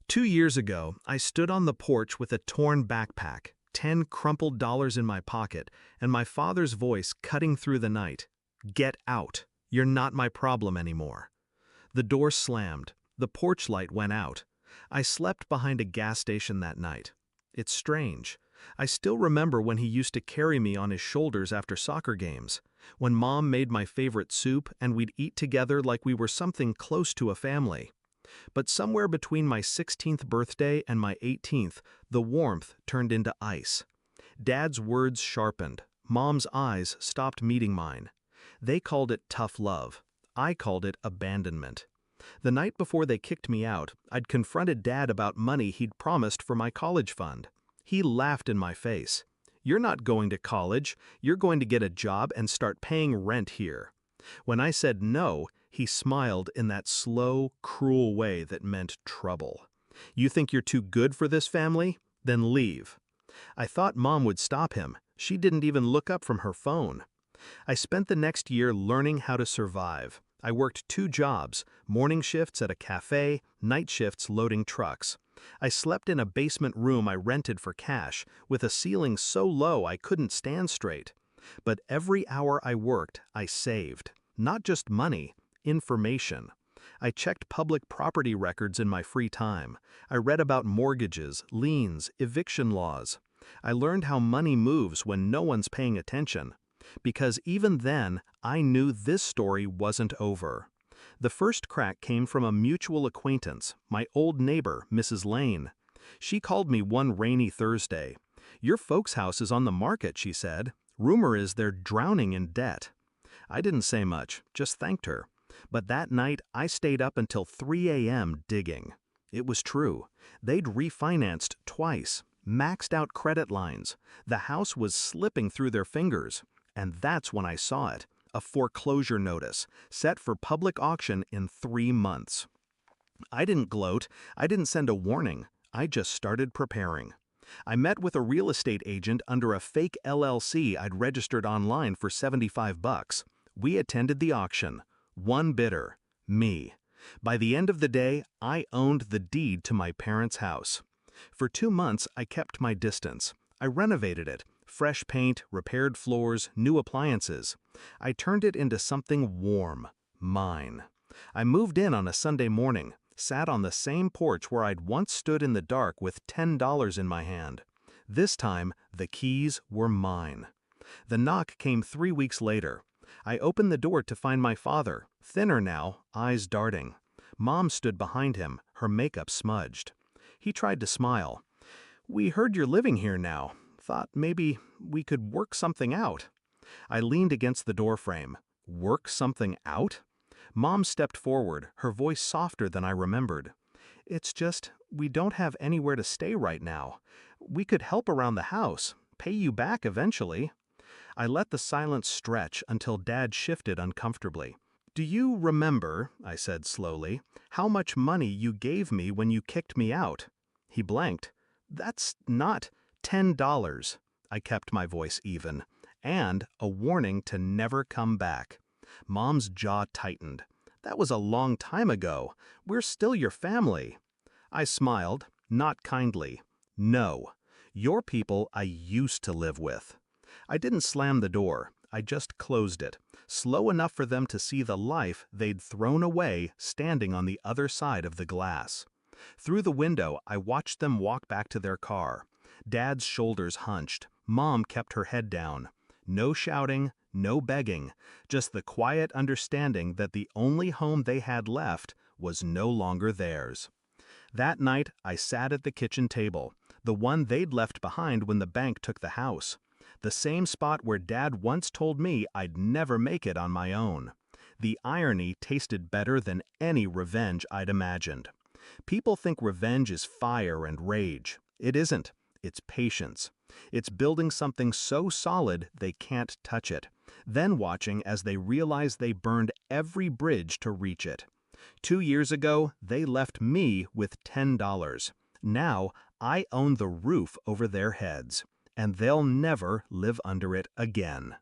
2 years ago, I stood on the porch with a torn backpack, 10 crumpled dollars in my pocket, and my father's voice cutting through the night. Get out. You're not my problem anymore. The door slammed. The porch light went out. I slept behind a gas station that night. It's strange. I still remember when he used to carry me on his shoulders after soccer games, when Mom made my favorite soup and we'd eat together like we were something close to a family. But somewhere between my 16th birthday and my 18th, the warmth turned into ice. Dad's words sharpened. Mom's eyes stopped meeting mine. They called it tough love. I called it abandonment. The night before they kicked me out, I'd confronted Dad about money he'd promised for my college fund. He laughed in my face. "You're not going to college. You're going to get a job and start paying rent here." When I said no, he smiled in that slow, cruel way that meant trouble. "You think you're too good for this family? Then leave." I thought Mom would stop him. She didn't even look up from her phone. I spent the next year learning how to survive. I worked 2 jobs, morning shifts at a cafe, night shifts loading trucks. I slept in a basement room I rented for cash, with a ceiling so low I couldn't stand straight. But every hour I worked, I saved. Not just money, information. I checked public property records in my free time. I read about mortgages, liens, eviction laws. I learned how money moves when no one's paying attention. Because even then, I knew this story wasn't over. The first crack came from a mutual acquaintance, my old neighbor, Mrs. Lane. She called me one rainy Thursday. "Your folks' house is on the market," she said. "Rumor is they're drowning in debt." I didn't say much, just thanked her. But that night, I stayed up until 3 a.m. digging. It was true. They'd refinanced twice, maxed out credit lines. The house was slipping through their fingers. And that's when I saw it, a foreclosure notice, set for public auction in 3 months. I didn't gloat, I didn't send a warning, I just started preparing. I met with a real estate agent under a fake LLC I'd registered online for $75. We attended the auction. One bidder, me. By the end of the day, I owned the deed to my parents' house. For 2 months, I kept my distance. I renovated it. Fresh paint, repaired floors, new appliances. I turned it into something warm, mine. I moved in on a Sunday morning, sat on the same porch where I'd once stood in the dark with $10 in my hand. This time, the keys were mine. The knock came 3 weeks later. I opened the door to find my father, thinner now, eyes darting. Mom stood behind him, her makeup smudged. He tried to smile. "We heard you're living here now. Thought maybe we could work something out." I leaned against the doorframe. Work something out? Mom stepped forward, her voice softer than I remembered. "It's just, we don't have anywhere to stay right now. We could help around the house, pay you back eventually." I let the silence stretch until Dad shifted uncomfortably. "Do you remember," I said slowly, "how much money you gave me when you kicked me out?" He blanked. "That's not $10. I kept my voice even. "And a warning to never come back." Mom's jaw tightened. "That was a long time ago. We're still your family." I smiled, not kindly. "No. Your people I used to live with." I didn't slam the door. I just closed it, slow enough for them to see the life they'd thrown away standing on the other side of the glass. Through the window, I watched them walk back to their car. Dad's shoulders hunched. Mom kept her head down. No shouting, no begging, just the quiet understanding that the only home they had left was no longer theirs. That night, I sat at the kitchen table, the one they'd left behind when the bank took the house. The same spot where Dad once told me I'd never make it on my own. The irony tasted better than any revenge I'd imagined. People think revenge is fire and rage. It isn't. It's patience. It's building something so solid they can't touch it, then watching as they realize they burned every bridge to reach it. 2 years ago, they left me with $10. Now, I own the roof over their heads, and they'll never live under it again.